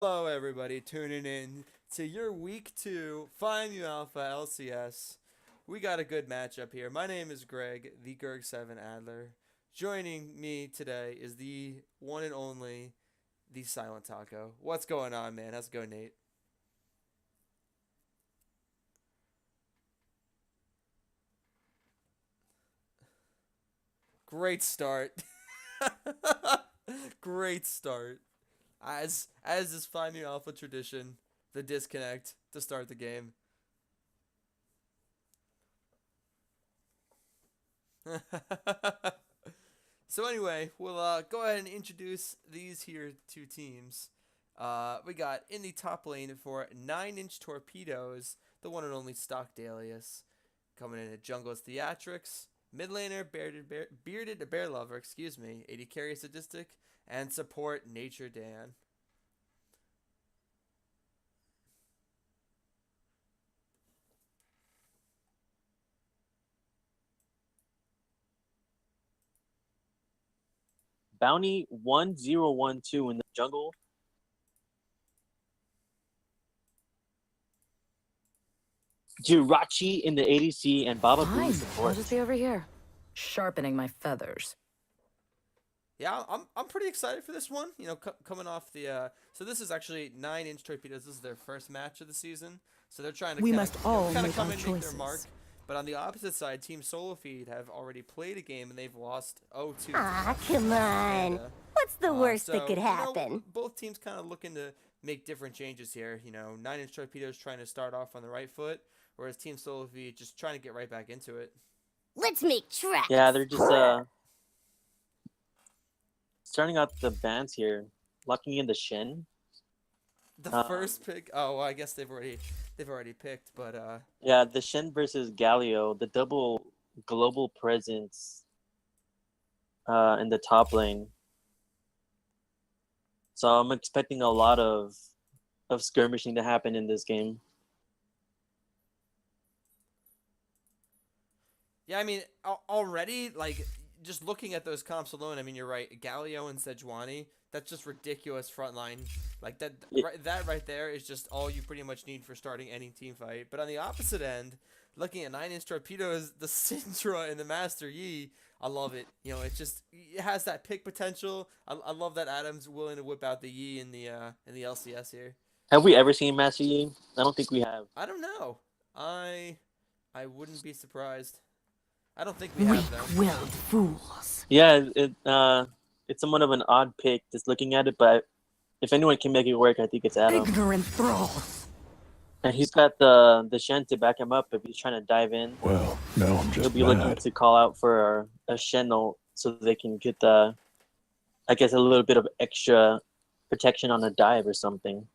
Hello, everybody, tuning in to your week 2 PMA Alpha LCS. We got a good matchup here. My name is Greg, the Gerg7 Adler. Joining me today is the one and only, the Silent Taco. What's going on, man? How's it going, Nate? Great start. Great start. As is PMA Alpha tradition, the disconnect to start the game. So anyway, we'll go ahead and introduce these here two teams. We got in the top lane for 9-inch torpedoes, the one and only Stock Dalius. Coming in at jungle's Theatrics, mid laner bearded bear lover, excuse me, 80 carry sadistic, and support Nature Dan. Bounty 1012 in the jungle. Jirachi in the ADC and Baba Boo Fine, support. I'll just be over here, sharpening my feathers. Yeah, I'm pretty excited for this one. Coming off the so this is actually 9-inch torpedoes. This is their first match of the season, so they're trying to We kind must of all kind of make come our and make their choices. mark. But on the opposite side, Team Solo Feed have already played a game and they've lost 0-2. Ah, come on. What's the worst that could happen? Both teams kind of looking to make different changes here. 9-inch torpedoes trying to start off on the right foot, whereas Team Solo Feed just trying to get right back into it. Let's make tracks. Yeah, they're just starting out the bans here, locking in the Shen. The first pick. Oh, well, I guess they've already picked, but yeah, the Shen versus Galio, the double global presence in the top lane. So I'm expecting a lot of skirmishing to happen in this game. yeah, I mean, already, like, just looking at those comps alone, I mean, you're right. Galio and Sejuani, that's just ridiculous frontline. Like, that right there is just all you pretty much need for starting any team fight. But on the opposite end, looking at 9-inch torpedoes, the Syndra and the Master Yi, I love it. It has that pick potential. I love that Adam's willing to whip out the Yi in the LCS here. Have we ever seen Master Yi? I don't think we have. I don't know. I wouldn't be surprised. I don't think we have them. Weak-willed fools. Yeah, it's somewhat of an odd pick just looking at it, but if anyone can make it work, I think it's Adam. Ignorant thralls. And he's got the Shen to back him up if he's trying to dive in. Well, no, I'm He'll just be looking mad. to call out for a Shen ult so they can get a little bit of extra protection on a dive or something.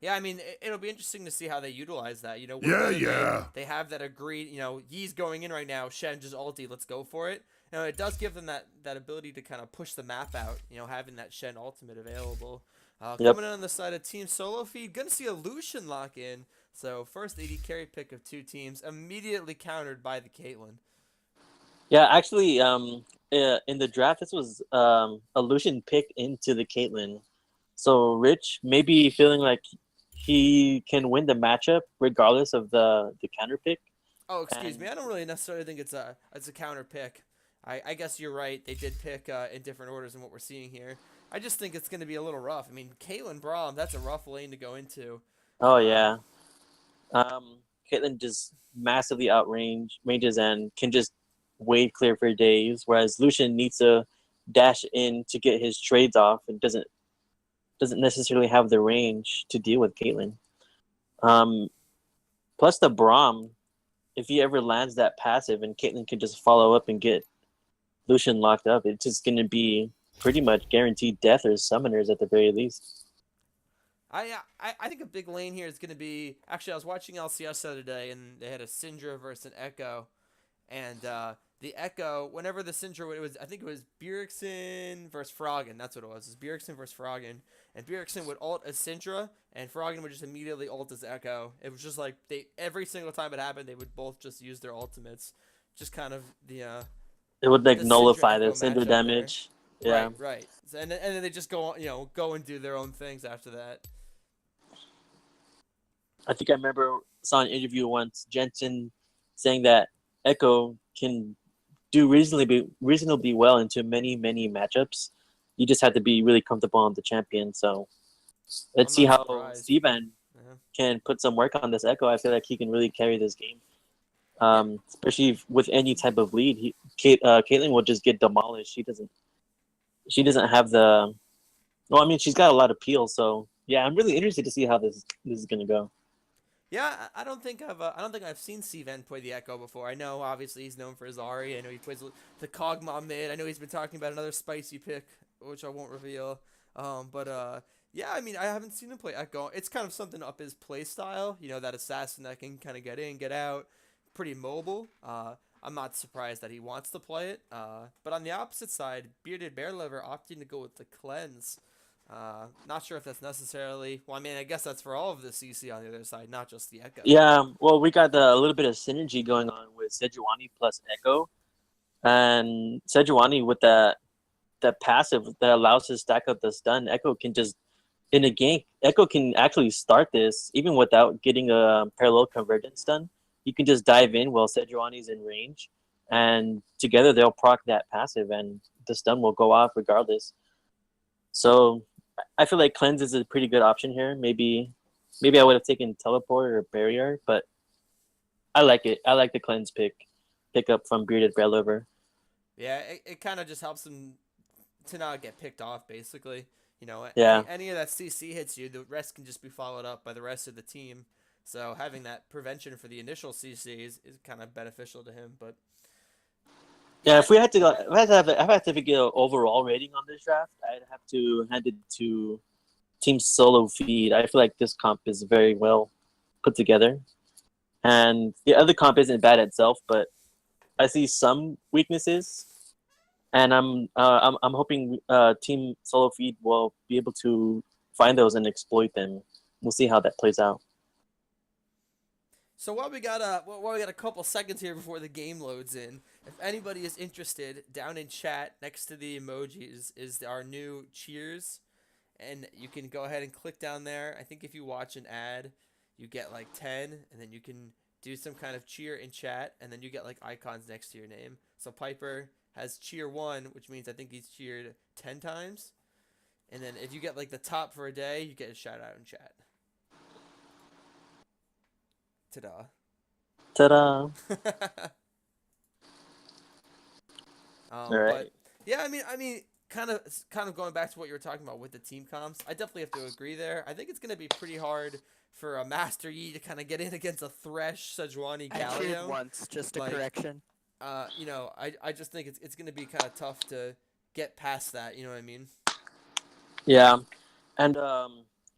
Yeah, I mean, it'll be interesting to see how they utilize that. Yeah. They have that agreed. Yi's going in right now. Shen just ulti. Let's go for it. It does give them that ability to kind of push the map out. Having that Shen ultimate available. Yep. Coming in on the side of Team Solo Feed, gonna see a Lucian lock in. So first AD carry pick of two teams, immediately countered by the Caitlyn. Yeah, actually, in the draft, this was a Lucian pick into the Caitlyn. So Rich maybe feeling like he can win the matchup regardless of the counter pick. Oh, excuse me. I don't really necessarily think it's a counter pick. I guess you're right. They did pick in different orders than what we're seeing here. I just think it's going to be a little rough. I mean, Caitlyn Braum, that's a rough lane to go into. Oh yeah, Caitlyn just massively ranges and can just wave clear for days, whereas Lucian needs to dash in to get his trades off and doesn't necessarily have the range to deal with Caitlyn. Plus the Braum, if he ever lands that passive and Caitlyn can just follow up and get Lucian locked up, it's just going to be pretty much guaranteed death or summoners at the very least. I think a big lane here is going to be... Actually, I was watching LCS the other day, and they had a Syndra versus an Echo. And the Echo, whenever the Syndra... I think it was Bjergsen versus Froggen. That's what it was. It was Bjergsen versus Froggen. And Bjergsen would ult as Syndra, and Froggen would just immediately ult as Echo. It was just like... every single time it happened, they would both just use their ultimates. Just kind of the... It would the nullify Syndra the Syndra matchup damage. Yeah. Right. So, and then they just go go and do their own things after that. I think I remember saw an interview once Jensen saying that Echo can do reasonably well into many matchups. You just have to be really comfortable on the champion. So let's I'm see not how surprised. Steven Yeah. can put some work on this Echo. I feel like he can really carry this game. Yeah. Especially with any type of lead, Caitlyn will just get demolished. She doesn't have the. Well, I mean, she's got a lot of peel. So yeah, I'm really interested to see how this is gonna go. Yeah, I don't think I've seen Steven play the Echo before. I know obviously he's known for his Ari. I know he plays the Kog'Maw mid. I know he's been talking about another spicy pick, which I won't reveal. Yeah, I mean I haven't seen him play Echo. It's kind of something up his play style. You know, that assassin that can kind of get in, get out, pretty mobile. I'm not surprised that he wants to play it. But on the opposite side, Bearded Bear Lover opting to go with the cleanse. Not sure if that's necessarily. Well, I mean, I guess that's for all of the CC on the other side, not just the Echo. Yeah, well, we got a little bit of synergy going on with Sejuani plus Echo, and Sejuani with that passive that allows to stack up the stun. Echo can just in a gank. Echo can actually start this even without getting a parallel convergence stun. You can just dive in while Sejuani's in range, and together they'll proc that passive, and the stun will go off regardless. So I feel like cleanse is a pretty good option here. Maybe I would have taken teleport or barrier, but I like it. I like the cleanse pick up from Bearded Bear Lover. Yeah, it kind of just helps him to not get picked off, basically. You know, Yeah. any of that CC hits you, the rest can just be followed up by the rest of the team. So having that prevention for the initial CC is kind of beneficial to him. But Yeah, if we had to go, if I had to get an overall rating on this draft, I'd have to hand it to Team Solo Feed. I feel like this comp is very well put together, and the other comp isn't bad itself, but I see some weaknesses, and I'm hoping Team Solo Feed will be able to find those and exploit them. We'll see how that plays out. so while we got a couple seconds here before the game loads in, if anybody is interested, down in chat next to the emojis is our new cheers, and you can go ahead and click down there. I think if you watch an ad, you get like 10, and then you can do some kind of cheer in chat, and then you get like icons next to your name. So Piper has cheer 1, which means I think he's cheered 10 times, and then if you get like the top for a day, you get a shout out in chat. Ta-da. Ta-da! All right. But yeah, I mean, kind of going back to what you were talking about with the team comps, I definitely have to agree there. I think it's gonna be pretty hard for a Master Yi to kind of get in against a Thresh Sejuani I cheered Galio. once, just a Like, correction. You know, I just think it's gonna be kind of tough to get past that. You know what I mean? Yeah, and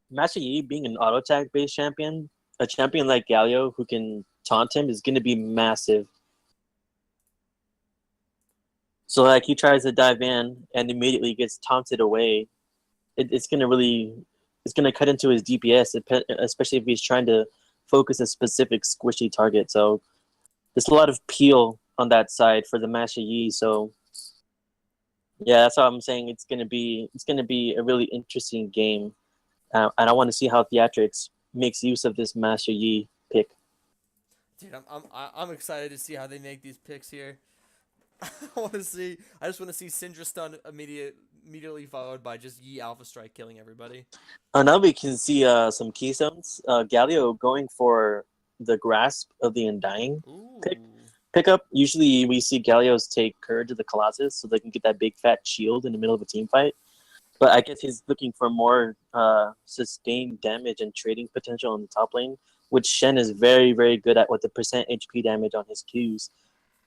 Master Yi being an auto attack based champion, a champion like Galio who can taunt him is going to be massive. So like he tries to dive in and immediately gets taunted away. It's gonna cut into his DPS, especially if he's trying to focus a specific squishy target. So there's a lot of peel on that side for the Master Yi. So yeah, that's how I'm saying it's gonna be a really interesting game, and I want to see how Theatrics makes use of this Master Yi pick. Dude, I'm excited to see how they make these picks here. I just want to see Syndra stun immediately followed by just Yi Alpha Strike killing everybody. Now we can see some keystones. Galio going for the Grasp of the Undying Ooh. pickup. Usually we see Galios take Courage of the Colossus so they can get that big fat shield in the middle of a team fight. But I guess he's looking for more sustained damage and trading potential in the top lane, which Shen is very, very good at with the percent HP damage on his Qs.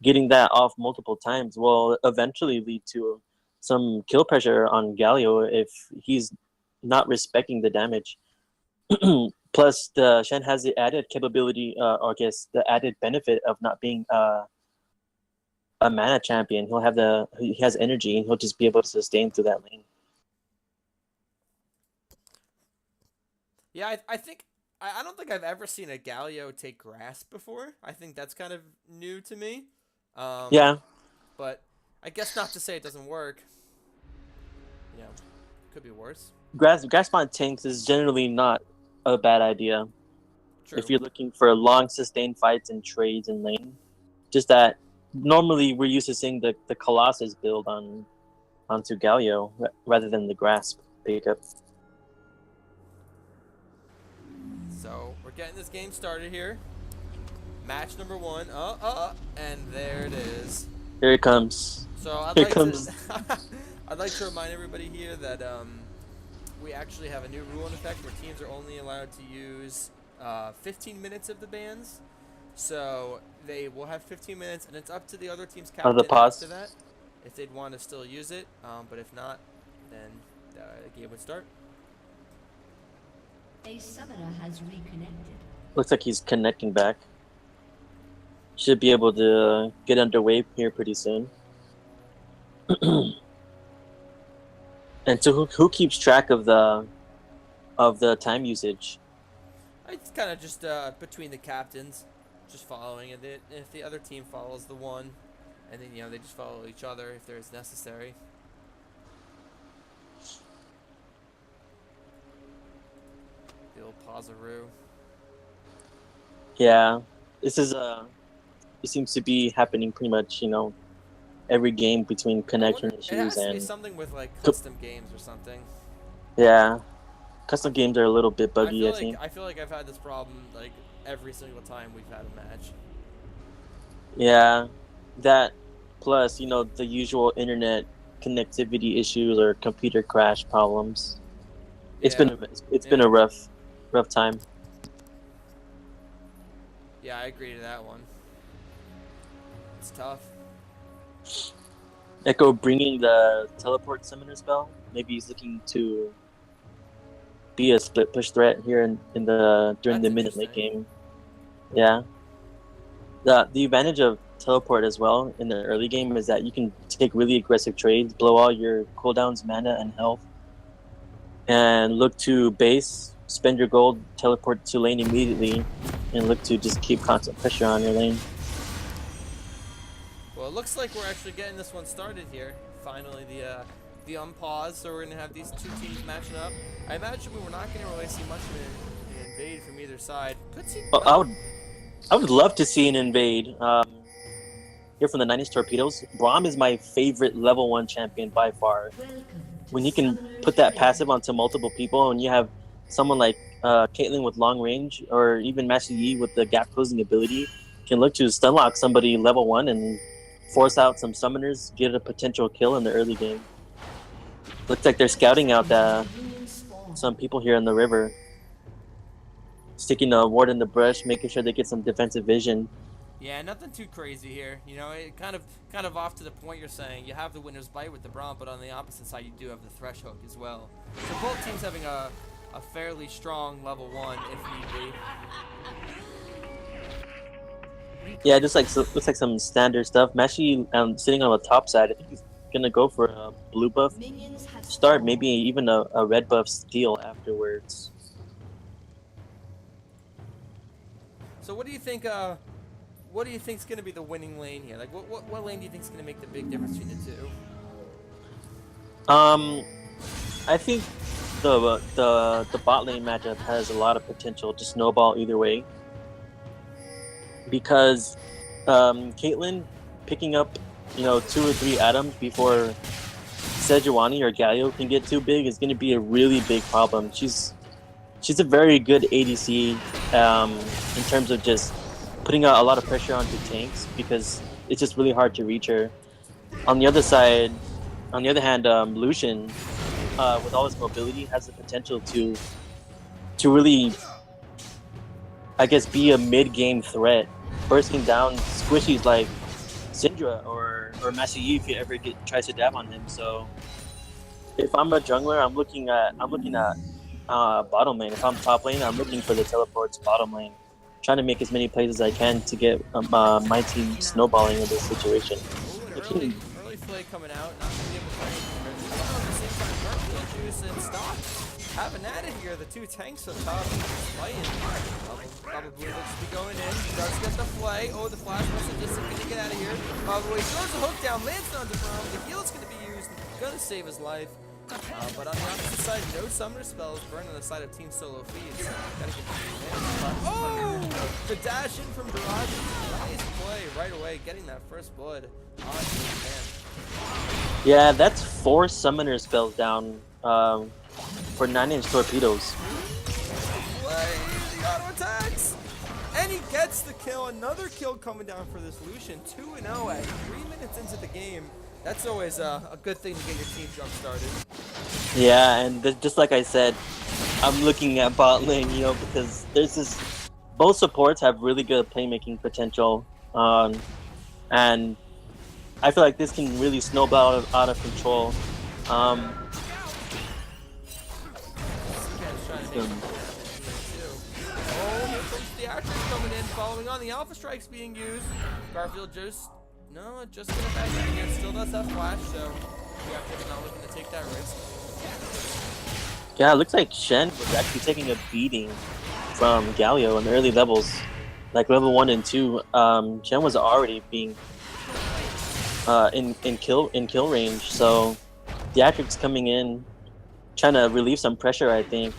Getting that off multiple times will eventually lead to some kill pressure on Galio if he's not respecting the damage. Plus, the Shen has the added capability, or I guess the added benefit of not being a mana champion. He has energy and he'll just be able to sustain through that lane. Yeah, I don't think I've ever seen a Galio take Grasp before. I think that's kind of new to me. Yeah. But I guess not to say it doesn't work. you know, could be worse. Grass spawn tanks is generally not a bad idea True. if you're looking for long sustained fights and trades in lane. Just that normally we're used to seeing the Colossus build onto Galio rather than the Grasp pickup. So we're getting this game started here. Match number 1. And there it is. Here it comes. So I'd Here like comes. to I'd like to remind everybody here that we actually have a new rule in effect where teams are only allowed to use 15 minutes of the bans. So they will have 15 minutes, and it's up to the other team's captain the pause. after that if they'd want to still use it. But if not, then the game would start. A summoner has reconnected. Looks like he's connecting back. Should be able to get underway here pretty soon. And so who keeps track of the time usage? It's kind of just between the captains, just following it. If the other team follows the one, and then they just follow each other if there's necessary. The old pausaroo. Yeah, this is it seems to be happening pretty much every game between connection It has issues to be and something with like custom games or something. yeah, custom games are a little bit buggy. I think. I feel like I've had this problem like every single time we've had a match. Yeah, that plus the usual internet connectivity issues or computer crash problems. It's been a rough time. Yeah, I agree to that one. It's tough. Echo bringing the teleport summoner spell. Maybe he's looking to be a split push threat here during That's the mid late game. Yeah. The advantage of teleport as well in the early game is that you can take really aggressive trades, blow all your cooldowns, mana, and health, and look to base, spend your gold, teleport to lane immediately, and look to just keep constant pressure on your lane. Well, it looks like we're actually getting this one started here. Finally, the unpause, so we're gonna have these two teams matching up. I imagine we're not gonna really see much of an invade from either side. Could see. Well, I would love to see an invade. Here from the 90s Torpedoes, Braum is my favorite level 1 champion by far. When he can put that passive onto multiple people, and you have someone like Caitlyn with long range, or even Master Yi with the gap closing ability, can look to stunlock somebody level 1 and force out some summoners, get a potential kill in the early game. Looks like they're scouting out some people here in the river. Sticking a ward in the brush, making sure they get some defensive vision. Yeah, nothing too crazy here. It kind of off to the point you're saying. You have the winner's bite with the Braum, but on the opposite side you do have the thresh hook as well. So both teams having a fairly strong level 1 if need be. Yeah, just looks like some standard stuff. Mashi sitting on the top side. I think he's gonna go for a blue buff start, maybe even a red buff steal afterwards. So what do you think? What do you think is going to be the winning lane here? Like, what lane do you think is going to make the big difference between the two? I think the bot lane matchup has a lot of potential to snowball either way. Because Caitlyn picking up 2 or 3 atoms before Sejuani or Galio can get too big is going to be a really big problem. She's a very good ADC in terms of just putting out a lot of pressure onto tanks because it's just really hard to reach her. On the other hand, Lucian, with all his mobility, has the potential to really, I guess, be a mid-game threat, bursting down squishies like Syndra or Master Yi if he ever tries to dab on him. So if I'm a jungler, I'm looking at bottom lane. If I'm top lane, I'm looking for the teleports bottom lane, trying to make as many plays as I can to get my team snowballing in this situation. Ooh, early flay coming out, not gonna be able to find anything. At the same time, Purple and Juice and Stock having at it here. The two tanks up top fighting. Probably looks to be going in. Does get the flay. Oh, the flash must just gonna get out of here. By the way, throws the hook down, lands on the Braum. The heal's gonna be used, gonna save his life. But on the opposite side, no summoner spells burn on the side of Team Solo Feeds. Gotta get the dash in from Jirachi. Nice play right away, getting that first blood on Japan. Yeah, that's 4 summoner spells down for 9-inch torpedoes. Play the auto attacks! And he gets the kill. Another kill coming down for this Lucian. 2-0 at 3 minutes into the game. That's always a good thing to get your team jump started. Yeah, and just like I said, I'm looking at bot lane, you know, because there's this. Both supports have really good playmaking potential, and I feel like this can really snowball out of control. The action's coming in, following on the Alpha Strike's being used. Garfield just gonna back in again. Still does have flash, so Garfield's not looking to take that risk. Yeah, it looks like Shen was actually taking a beating from Galio in the early levels, like level 1 and 2. Shen was already being in kill range, so Theatric's coming in, trying to relieve some pressure. I think,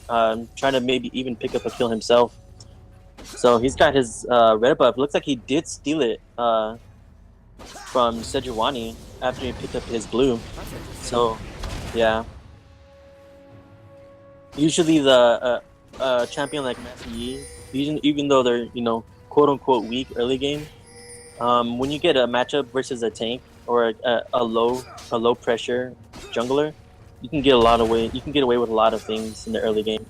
trying to maybe even pick up a kill himself. So he's got his red buff. Looks like he did steal it from Sejuani after he picked up his blue. So, yeah. Usually the champion like Master Yi, even though they're, you know, quote unquote weak early game, when you get a matchup versus a tank or a low pressure jungler, you can get away with a lot of things in the early game.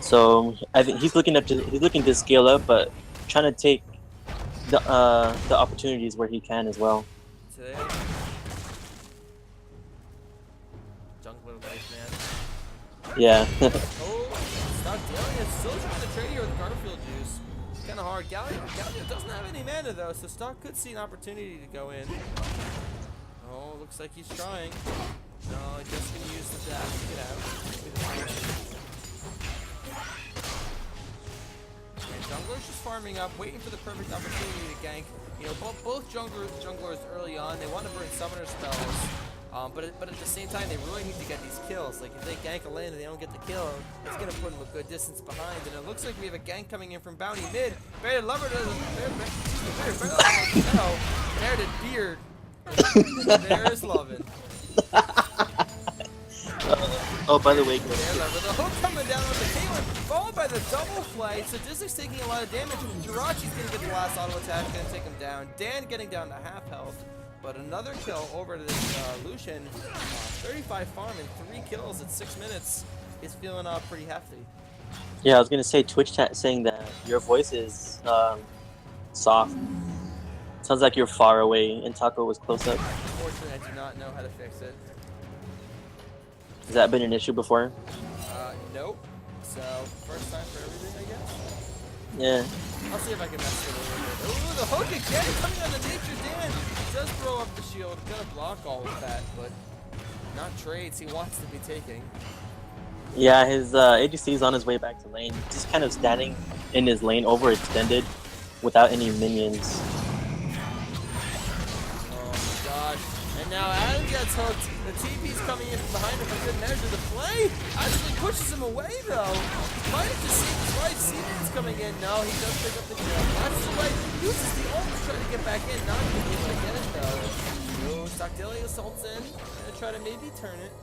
So I think he's looking to scale up, but trying to take the opportunities where he can as well. Today, jungler life, man. Yeah. Oh, Stock Galio still trying to trade here with Garfield juice. Kind of hard. Galio doesn't have any mana though, so Stock could see an opportunity to go in. Oh, looks like he's trying. No, just gonna use the dash to get out. Jungler's just farming up, waiting for the perfect opportunity to gank. You know, both junglers early on, they want to burn summoner spells, but at the same time, they really need to get these kills. Like, if they gank a lane and they don't get the kill, it's going to put them a good distance behind. And it looks like we have a gank coming in from Bounty mid. Bearded Lover doesn't... No, Bearded Beard. There's Lovin'. Oh, by the way, The hook coming down with the Caitlyn, followed by the double flight. So Dizzy's taking a lot of damage. Jirachi's going to get the last auto attack, going to take him down. Dan getting down to half health. But another kill over to this Lucian. 35 farm and 3 kills at 6 minutes. He's feeling pretty hefty. Yeah, I was going to say Twitch chat saying that your voice is soft. Sounds like you're far away and Taco was close up. Unfortunately, I do not know how to fix it. Has that been an issue before? Nope. So, first time for everything, I guess? Yeah. I'll see if I can mess with it a little bit. Ooh, the hook again coming on the Nature Dan. He does throw up the shield. Gonna block all of that, but not trades he wants to be taking. Yeah, his ADC is on his way back to lane. Just kind of standing in his lane overextended without any minions. Oh my gosh. And now Adam gets hooked. The TP's coming in from behind him for good measure. The play actually pushes him away though. Might have just seen his right. Seaman's coming in. No, he does pick up the kill. Flashes away. Uses the ult to try to get back in. Not going to be able to get it though. Oh, Stockdillion assaults in. Gonna try to maybe turn it.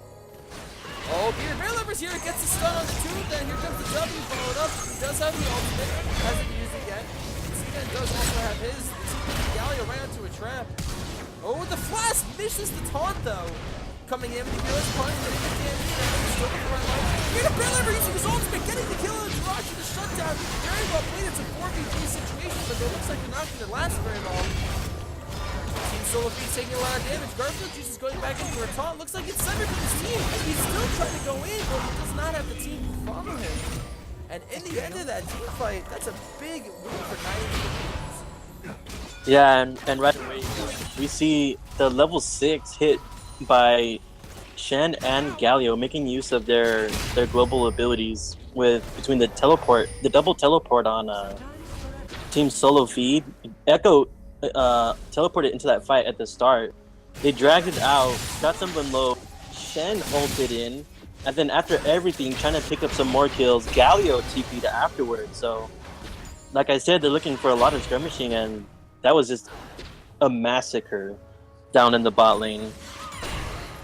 Oh, Bear Lover's here. Gets the stun on the tube. Then here comes the W followed up. He does have the ultimate. Hasn't used it yet. Seaman does also have his. Galio ran into a trap. Oh, the flash misses the taunt though. Coming in with the hero's punch, and then still the front line. Here to Bear Lover using his ultimate, getting the kill on Jirachi, the shutdown. Very well played. It's a 4v3 situation, but it looks like they're not going to last very long. Team Solo Feed taking a lot of damage. Garfield Juice is going back in for a taunt. Looks like it's centered for his team. He's still trying to go in, but he does not have the team to follow him. And in the end of that team fight, that's a big win for 9 teams. Yeah, and right away we see the level 6 hit by Shen and Galio, making use of their global abilities between the double teleport on Team Solo Feed. Echo teleported into that fight at the start. They dragged it out, got someone low. then ulted in, and then after everything, trying to pick up some more kills, Galio TP'd afterwards. So, like I said, they're looking for a lot of skirmishing, and that was just a massacre down in the bot lane.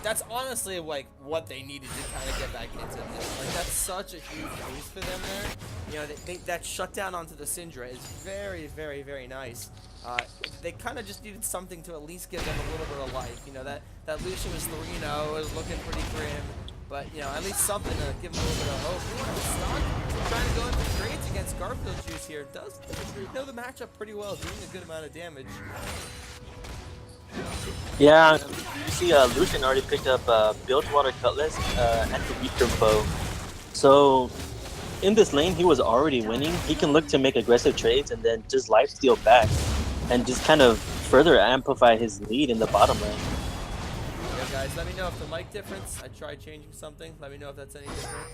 That's honestly like what they needed to kind of get back into this. Like that's such a huge boost for them there. You know, that shutdown onto the Syndra is very, very, very nice. They kind of just needed something to at least give them a little bit of life. You know, that Lucian was 3-0, was looking pretty grim, but you know, at least something to give them a little bit of hope. You know, Stock trying to go into trades against Garfield Juice here does know the matchup pretty well, doing a good amount of damage. Yeah, you see Lucian already picked up Bilgewater Cutlass at the Eastern Bow. So in this lane, he was already winning. He can look to make aggressive trades and then just lifesteal back and just kind of further amplify his lead in the bottom lane. Yeah, guys, let me know if the mic difference, I tried changing something. Let me know if that's any different.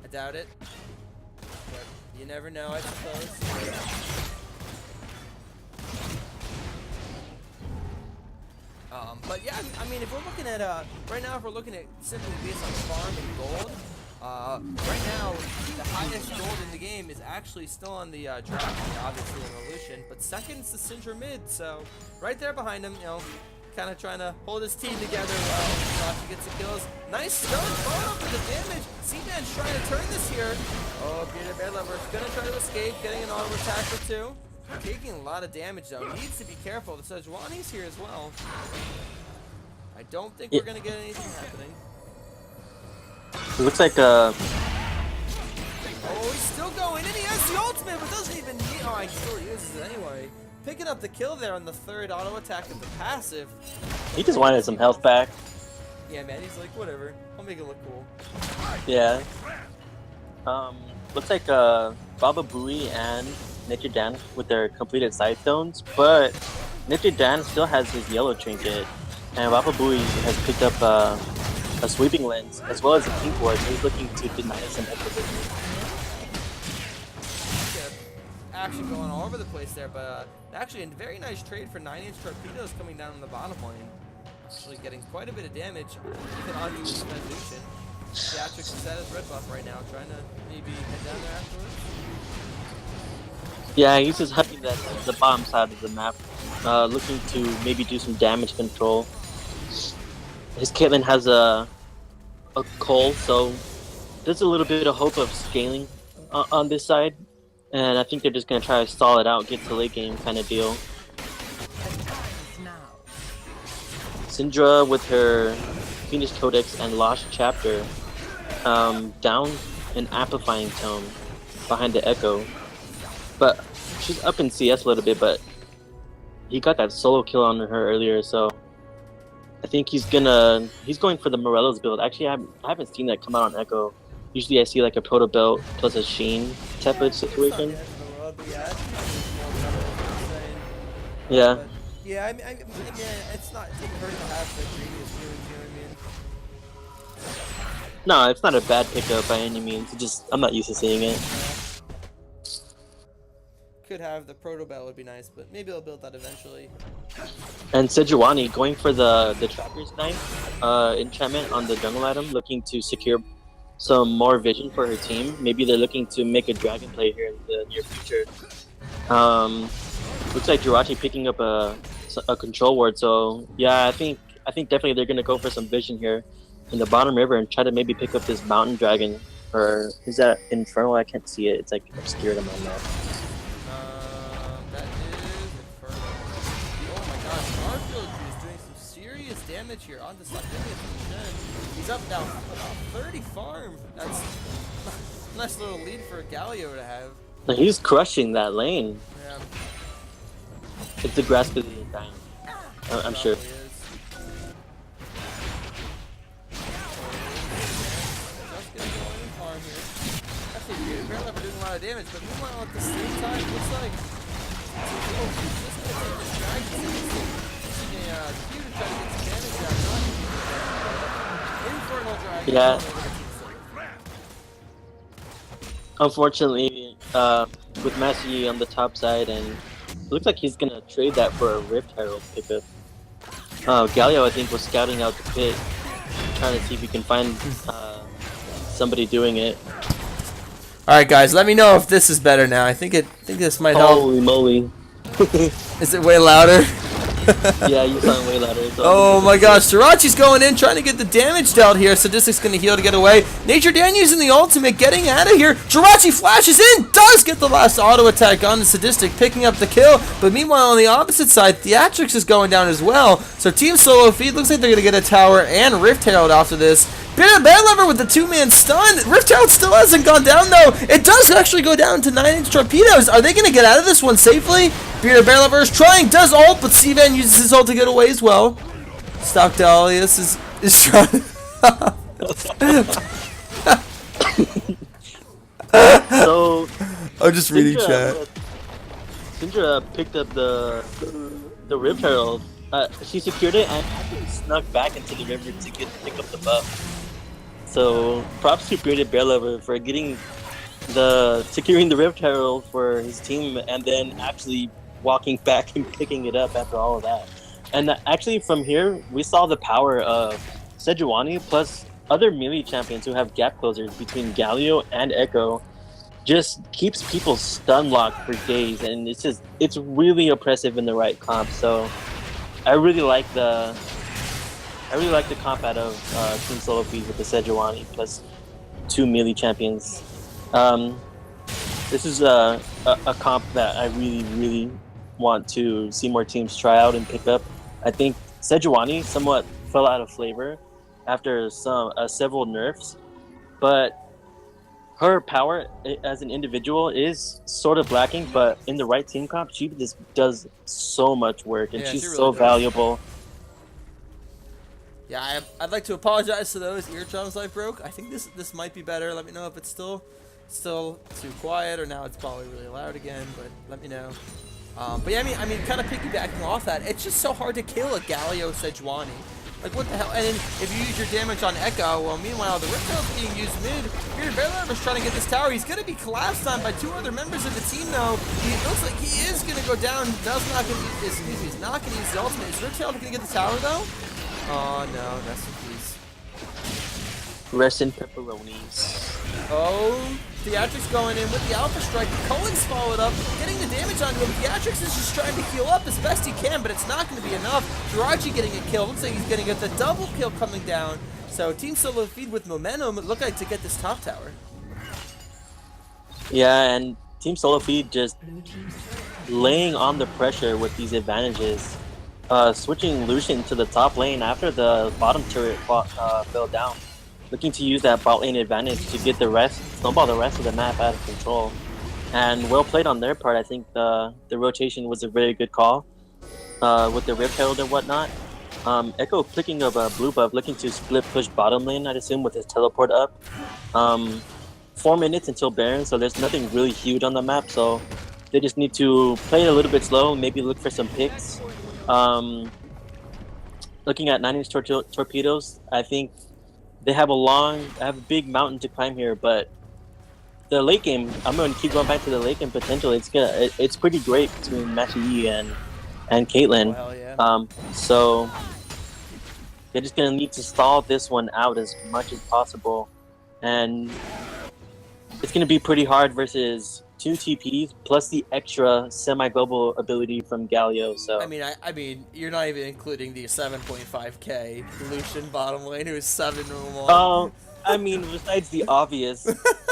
I doubt it, but you never know, I suppose. But yeah, I mean, if we're looking at, right now, if we're looking at simply based on farm and gold, right now, the highest gold in the game is actually still on the draft, obviously in Evolution, but second is the Syndra mid, so right there behind him, you know, kind of trying to hold his team together well, to get some kills. Nice stun, photo for the damage. C-Man's trying to turn this here. Oh, Bearded Bear Lover's gonna try to escape, getting an auto attack or two. Taking a lot of damage though. Needs to be careful. The Sejuani's here as well. I don't think we're gonna get anything happening. It looks like Oh, he's still going, and he has the ultimate, but doesn't even need. Oh, he still uses it anyway. Picking up the kill there on the third auto attack of the passive. he just wanted some health back. Yeah, man. He's like, whatever. I'll make it look cool. Yeah. Looks like Baba Booey and Nature Dan with their completed side stones, but Nature Dan still has his yellow trinket, and Baba Booey has picked up a sweeping lens as well as a pink ward. He's looking to deny some activity. Action going all over the place there, but actually a very nice trade for 9-inch torpedoes coming down in the bottom lane. Actually getting quite a bit of damage. Even on the Lucian. Theatrics is at his red buff right now, trying to maybe head down there afterwards. Yeah, he's just hunting the bottom side of the map, looking to maybe do some damage control. His Caitlyn has a Cole, so there's a little bit of hope of scaling on this side, and I think they're just gonna try to stall it out, get to late game kind of deal. Syndra with her Phoenix Codex and Lost Chapter down an amplifying tone behind the Echo. But she's up in CS a little bit, but he got that solo kill on her earlier, so I think he's going for the Morello's build. Actually, I haven't seen that come out on Echo. Usually I see like a Proto Belt plus a Sheen type of situation. Yeah. But, yeah, I mean, it's not hurting to have the previous moves, you know what I mean? No, it's not a bad pickup by any means. It's just I'm not used to seeing it. Could have the Proto Bell would be nice, but maybe they'll build that eventually. And Sejuani going for the Trapper's Knife enchantment on the jungle item, looking to secure some more vision for her team. Maybe they're looking to make a dragon play here in the near future. Looks like Jirachi picking up a control ward, so yeah, I think definitely they're gonna go for some vision here in the bottom river and try to maybe pick up this mountain dragon. Or is that Infernal? I can't see it. It's like obscured on my map. That is Infernal. Oh my gosh, Garfield is doing some serious damage here onto Sardinian from Shen. He's up now about 30 farm. That's a nice little lead for Galio to have. He's crushing that lane. Yeah. It's the grass for the time. I'm sure. Just gonna go in farm here. Actually, Bearded Bear Leopard doing a lot of damage, but meanwhile at the same time, looks like he's just gonna take this dragon. Using a Q to try to get some damage out. Infernal dragon. Yeah. Unfortunately, with Massey on the top side, and it looks like he's gonna trade that for a Rift Herald pickup. Galio, I think, was scouting out the pit, trying to see if we can find somebody doing it. All right, guys, let me know if this is better now. I think this might help. Holy moly! Is it way louder? Yeah, you sound way louder. Oh my gosh, Jirachi's going in, trying to get the damage dealt here. Sadistic's going to heal to get away. Nature Dan using the ultimate, getting out of here. Jirachi flashes in, does get the last auto attack on the Sadistic, picking up the kill. But meanwhile, on the opposite side, Theatrix is going down as well. So Team Solo Feed looks like they're going to get a tower and Rift Herald after this. Bear Lover with the 2-man stun. Rift Herald still hasn't gone down though. It does actually go down to 9-inch torpedoes. Are they going to get out of this one safely? Bear Lover is trying, does ult, but C-Van uses his ult to get away as well. Stock Dalius is trying. So I'm just reading chat. Syndra picked up the Rift Herald. She secured it and actually snuck back into the river to pick up the buff. So props to Bearded Bear Lover for securing the Rift Herald for his team and then actually walking back and picking it up after all of that. And actually from here we saw the power of Sejuani plus other melee champions who have gap closers between Galio and Echo. Just keeps people stun locked for days, and it's really oppressive in the right comp. So I really like the comp out of Team Solo Feed with the Sejuani plus 2 melee champions. This is a comp that I really want to see more teams try out and pick up. I think Sejuani somewhat fell out of flavor after several nerfs, but her power as an individual is sort of lacking, but in the right team comp, she just does so much work, and she's really so valuable. Yeah, I'd like to apologize to those eardrums I broke. I think this might be better. Let me know if it's still too quiet or now it's probably really loud again, but let me know. But yeah, I mean, kind of piggybacking off that, it's just so hard to kill a Galio Sejuani. Like, what the hell? And then if you use your damage on Echo, well, meanwhile, the Rift Herald's being used mid. Bearded Bear Lover's trying to get this tower. He's going to be collapsed on by 2 other members of the team, though. He looks like he is going to go down. He's not going to use the ultimate. Is Rift Herald going to get the tower, though? Oh, no. Rest in peace. Rest in pepperonis. Oh, Theatrix going in with the Alpha Strike. Cullen's followed up, getting the damage onto him. Theatrix is just trying to heal up as best he can, but it's not going to be enough. Jirachi getting a kill. Looks like he's going to get the double kill coming down. So Team Solo Feed with momentum, it looked like to get this top tower. Yeah, and Team Solo Feed just laying on the pressure with these advantages. Switching Lucian to the top lane after the bottom turret fell down. Looking to use that bot lane advantage to get snowball the rest of the map out of control. And well played on their part. I think the rotation was a very good call with the Rift Herald and whatnot. Echo picking up a blue buff, looking to split push bottom lane, I'd assume, with his teleport up. 4 minutes until Baron, so there's nothing really huge on the map, so they just need to play it a little bit slow, maybe look for some picks. Looking at 9-inch torpedoes, I think they have a big mountain to climb here, but the late game, I'm going to keep going back to the late game potential. It's pretty great between Machi and Caitlyn. Oh, hell yeah. So they're just going to need to stall this one out as much as possible, and it's going to be pretty hard versus 2 TPs plus the extra semi-global ability from Galio. So I mean, you're not even including the 7.5k Lucian bottom lane who is 7-1. I mean, besides the obvious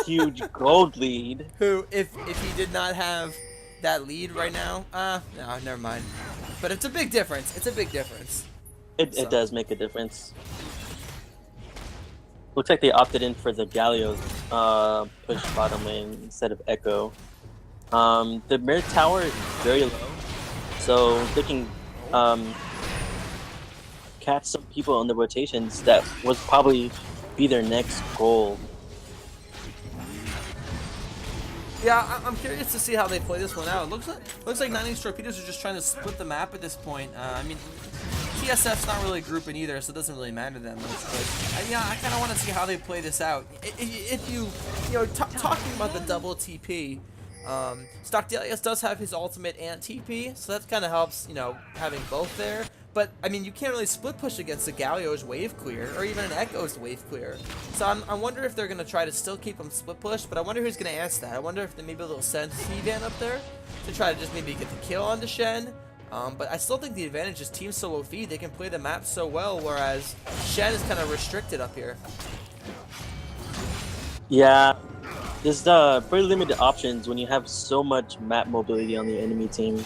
huge gold lead. Who, if he did not have that lead right now, no, never mind. But it's a big difference. It's a big difference. It does make a difference. Looks like they opted in for the Galio push bottom lane instead of Echo. The mid tower is very low, so they can catch some people on the rotations. That would probably be their next goal. Yeah, I'm curious to see how they play this one out. It looks like 9-inch torpedoes are just trying to split the map at this point. I mean, TSF's not really grouping either, so it doesn't really matter that much. But yeah, I kind of want to see how they play this out. If you know, talking about the double TP, Stock Dalius does have his ultimate and TP, so that kind of helps, you know, having both there. but I mean, you can't really split push against a Galio's wave clear, or even an Echo's wave clear. So I wonder if they're gonna try to still keep him split push, but I wonder who's gonna answer that. I wonder if maybe they'll send T-Van up there to try to just maybe get the kill onto Shen. But I still think the advantage is team solo feed. They can play the map so well, whereas Shen is kind of restricted up here. Yeah, there's pretty limited options when you have so much map mobility on the enemy team.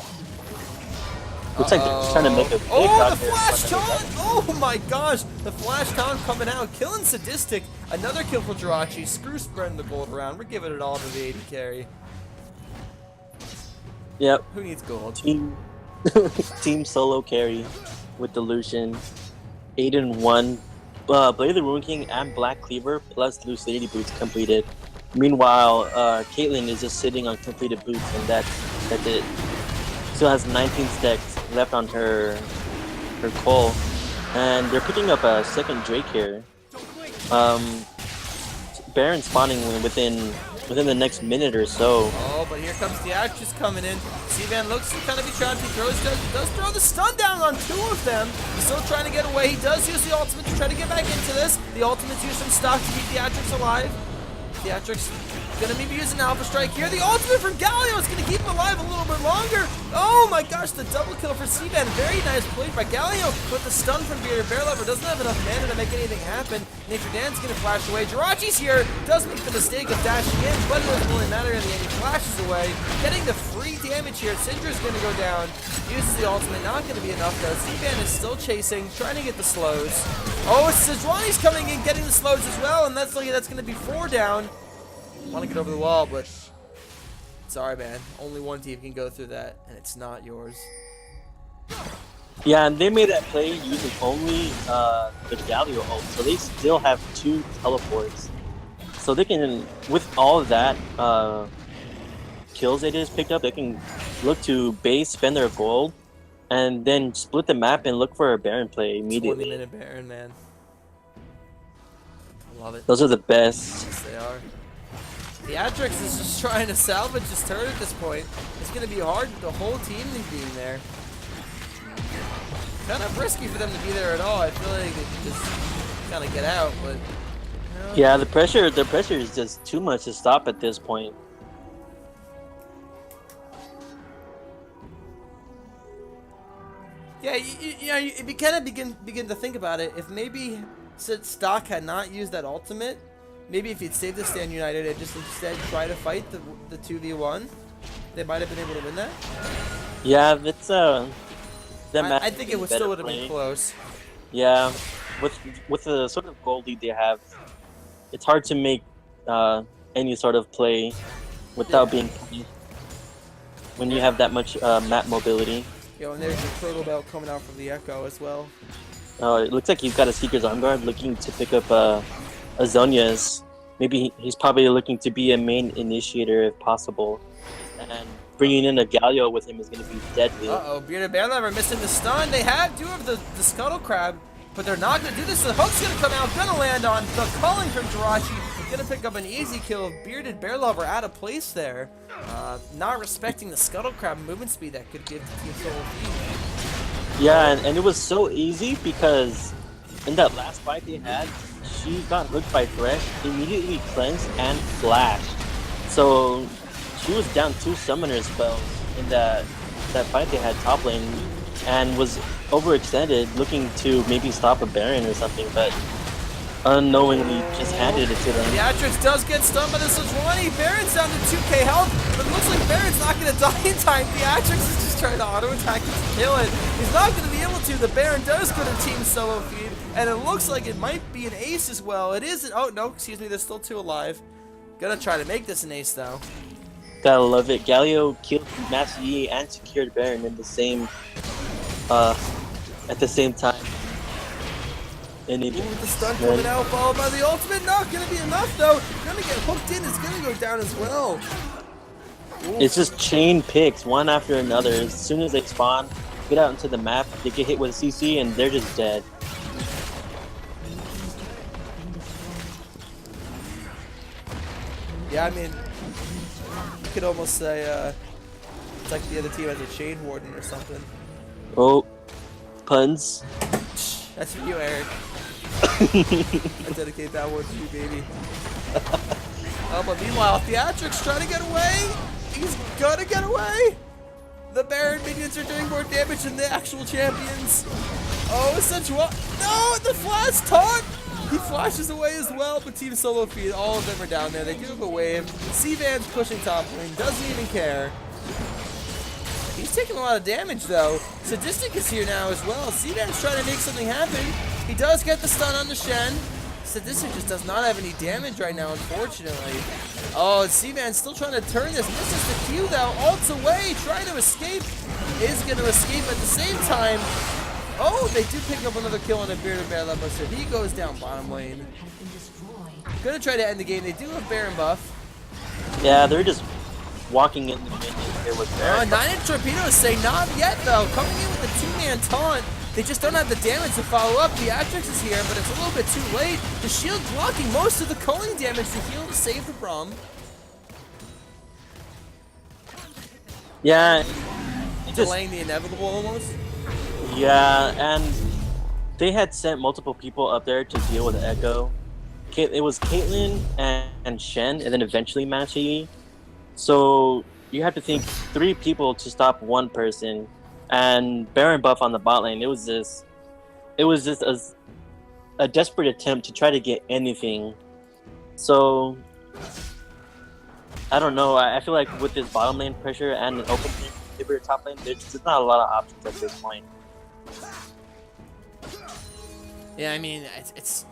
Looks like they're just trying to make a big the flash taunt! Oh my gosh, the flash taunt coming out, killing Sadistic. Another kill for Jirachi. Screw spreading the gold around. We're giving it all to the AD carry. Yep. Who needs gold? Team solo carry with the Lucian. 8-1. Blade of the Ruin King and Black Cleaver plus Lucidity boots completed. Meanwhile, Caitlyn is just sitting on completed boots, and that's it. Still has 19 stacks left on her Cole, and they're picking up a second Drake here. Baron spawning within the next minute or so. Oh, but here comes the Actress coming in. C-Van looks to kind of be trapped. He does throw the stun down on 2 of them. He's still trying to get away. He does use the ultimate to try to get back into this. The ultimate's used some stock to keep the Actress alive. The Actress gonna maybe use an Alpha Strike here. The ultimate from Galio is gonna keep him alive a little bit longer. Oh my gosh, the double kill for C-Van. Very nice play by Galio, but the stun from Bearded Bear Lover doesn't have enough mana to make anything happen. Nature Dan's gonna flash away. Jirachi's here, does make the mistake of dashing in, but it doesn't really matter in the end. He flashes away, getting the free damage here. Syndra's gonna go down, uses the ultimate, not gonna be enough though. C-Van is still chasing, trying to get the slows. Oh, Sejuani's coming in, getting the slows as well, and that's gonna be 4 down. Want to get over the wall, but sorry, man. Only one team can go through that, and it's not yours. Yeah, and they made that play using only the Galio ult, so they still have 2 teleports. So they can, with all of that kills they just picked up, they can look to base, spend their gold, and then split the map and look for a Baron play immediately. 20-minute Baron, man. I love it. Those are the best. Yes, they are. The Atrix is just trying to salvage his turret at this point. It's going to be hard with the whole team being there. Kind of risky for them to be there at all. I feel like they can just kind of get out, but... You know. Yeah, the pressure is just too much to stop at this point. Yeah, you kind of begin to think about it. If maybe Stock had not used that ultimate, maybe if he'd saved the Stand United and just instead try to fight the 2v1, they might have been able to win that. Yeah, that's I think it still would have been close. Yeah, with the sort of goal lead they have, it's hard to make any sort of play without being when you have that much map mobility. Yo, and there's the Turtle Belt coming out from the Echo as well. It looks like he's got a Seeker's Arm Guard looking to pick up a Zhonya's. Maybe he's probably looking to be a main initiator if possible. And bringing in a Galio with him is going to be deadly. Uh-oh, Bearded Bear Lover missing the stun. They have 2 of the Scuttle Crab, but they're not going to do this. The hook's going to come out, going to land on the calling from Jirachi. Going to pick up an easy kill of Bearded Bear Lover out of place there. Not respecting the Scuttle Crab movement speed that could give the team solo feed. Yeah, and it was so easy because in that last fight they had, she got hooked by Thresh, immediately cleansed and flashed. So she was down 2 summoner spells in that fight they had top lane and was overextended, looking to maybe stop a Baron or something, but unknowingly just handed it to them. The Atrix does get stunned by the Sejuani. Baron's down to 2k health, but it looks like Baron's not going to die in time. The Atrix is just trying to auto-attack and kill it. He's not going to be able to. The Baron does go to team solo feed, and it looks like it might be an ace as well. It is. Oh, no, excuse me. There's still 2 alive. Gonna try to make this an ace, though. Gotta love it. Galio killed Master Yi and secured Baron in the same, at the same time. And with the stun coming out, followed by the ultimate. Not gonna be enough though. Gonna get hooked in. It's gonna go down as well. Ooh. It's just chain picks, one after another. As soon as they spawn, get out into the map, they get hit with a CC, and they're just dead. Yeah, I mean, you could almost say it's like the other team has a chain warden or something. Oh, puns. That's for you, Eric. I dedicate that one to you, baby. Oh, but meanwhile, Theatrix trying to get away. He's gonna get away. The Baron minions are doing more damage than the actual champions. Oh, Sejuani. No, the flash taunt. He flashes away as well, but Team Solo Feed, all of them are down there. They do have a wave. C-Van's pushing top lane, doesn't even care. He's taking a lot of damage, though. Sadistic is here now as well. C-Van's trying to make something happen. He does get the stun on the Shen. Sadistic just does not have any damage right now, unfortunately. Oh, C-Van's still trying to turn this. Misses the Q, though. Ults away, trying to escape. Is going to escape at the same time. Oh, they do pick up another kill on a Bearded Bear level, so he goes down bottom lane. Gonna try to end the game. They do have Baron buff. Yeah, they're just walking in the minions here with Baron. 9-inch torpedoes say not yet, though. Coming in with a two-man taunt. They just don't have the damage to follow up. The Atrix is here, but it's a little bit too late. The shield blocking most of the culling damage to heal to save the Braum. Yeah. Delaying the inevitable almost. Yeah, and they had sent multiple people up there to deal with Echo. It was Caitlyn and Shen, and then eventually Master Yi. So you have to think 3 people to stop 1 person, and Baron buff on the bot lane. It was just a desperate attempt to try to get anything. So I don't know. I feel like with this bottom lane pressure and an open lane inhibitor top lane, there's not a lot of options at this point. Yeah, I mean, it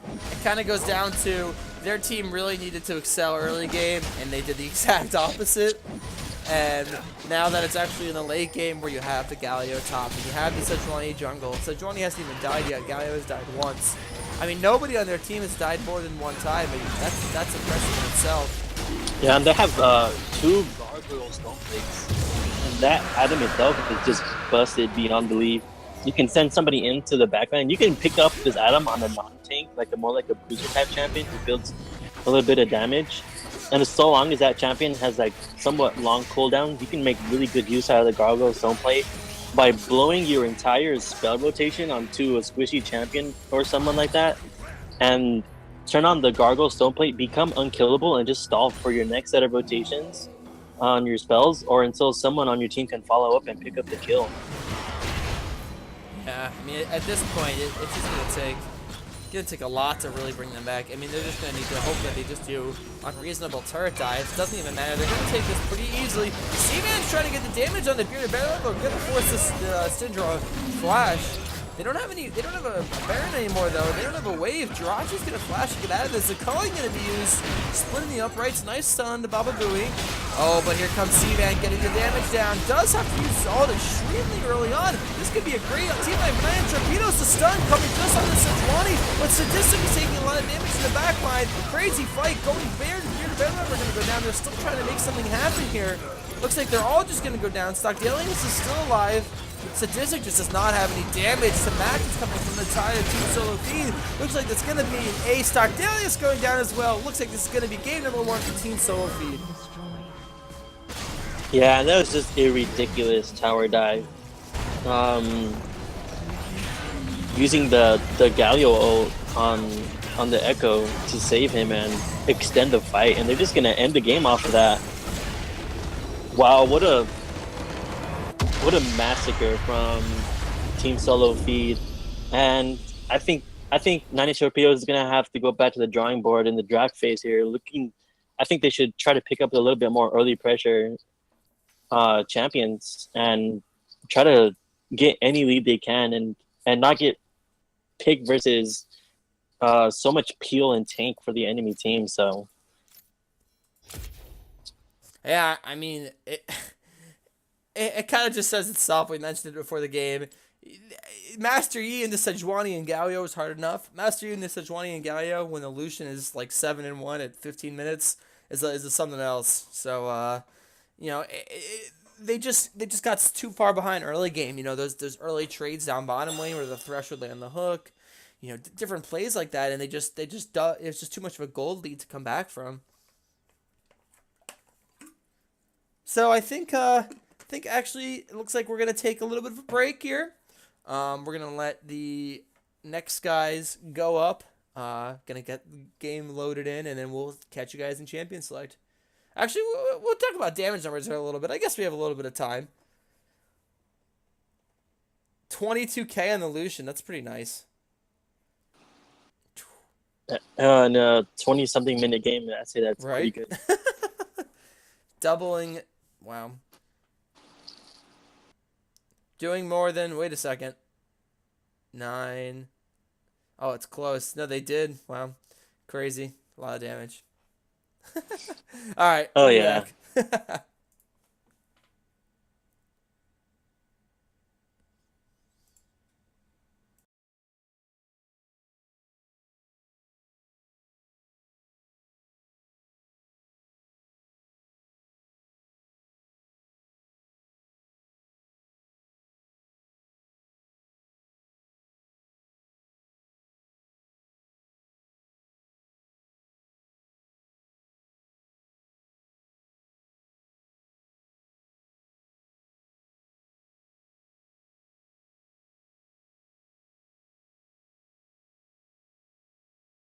kind of goes down to their team really needed to excel early game, and they did the exact opposite. And now that it's actually in the late game where you have the Galio top and you have the Sejuani jungle, Sejuani hasn't even died yet. Galio has died once. I mean, nobody on their team has died more than one time, but that's impressive in itself. Yeah, and they have 2 gargoyle stone plates, and that item itself is just busted beyond belief. You can send somebody into the backline. You can pick up this item on a non-tank, like a bruiser type champion who builds a little bit of damage. And so long as that champion has like somewhat long cooldown, you can make really good use out of the gargoyle stone plate by blowing your entire spell rotation onto a squishy champion or someone like that, and turn on the gargoyle stone plate, become unkillable, and just stall for your next set of rotations on your spells, or until someone on your team can follow up and pick up the kill. Yeah, I mean, at this point, it's just gonna take a lot to really bring them back. I mean, they're just gonna need to hope that they just do unreasonable turret dives. Doesn't even matter. They're gonna take this pretty easily. C-Man's trying to get the damage on the Bearded Bear level. Gonna force this Syndra flash. They don't have a Baron anymore, though. They don't have a wave. Jirachi's gonna flash and get out of this. The culling gonna be used. Splitting the uprights. Nice stun to Baba Booey. Oh, but here comes C-Man getting the damage down. Does have to use Ult extremely early on. This could be a great team like 9 torpedoes to stun coming just on the Sejuani. But Sadistic is taking a lot of damage in the back line. Crazy fight going Bear. The Bear are gonna go down. They're still trying to make something happen here. Looks like they're all just gonna go down. Stockdalius is still alive. Sadistic just does not have any damage to match. It's coming from the entire Team Solo Feed. Looks like it's going to be an A. Stockdalius going down as well. Looks like this is going to be game number 1 for Team Solo Feed. Yeah, that was just a ridiculous tower dive. Using the Galio ult on the Echo to save him and extend the fight, and they're just going to end the game off of that. Wow, what a massacre from Team Solo Feed. And I think 90 Torpedoes is gonna have to go back to the drawing board in the draft phase here. I think they should try to pick up a little bit more early pressure champions and try to get any lead they can and not get picked versus so much peel and tank for the enemy team. So yeah, I mean it kind of just says itself. We mentioned it before the game. Master Yi into Sejuani and Galio is hard enough. Master Yi into Sejuani and Galio when the Lucian is like 7-1 at 15 minutes is something else. So you know, they just got too far behind early game. You know, those early trades down bottom lane where the Thresh would land the hook. You know, different plays like that, and it's just too much of a gold lead to come back from. So I think actually it looks like we're gonna take a little bit of a break here. We're gonna let the next guys go up. Gonna get the game loaded in, and then we'll catch you guys in Champion Select. Actually, we'll talk about damage numbers here a little bit. I guess we have a little bit of time. 22k on the Lucian. That's pretty nice. In a 20-something minute game, I'd say that's pretty Right? good. Doubling. Wow. Doing more than. Wait a second. 9. Oh, it's close. No, they did. Wow. Crazy. A lot of damage. All right. Oh, we'll be yeah. back.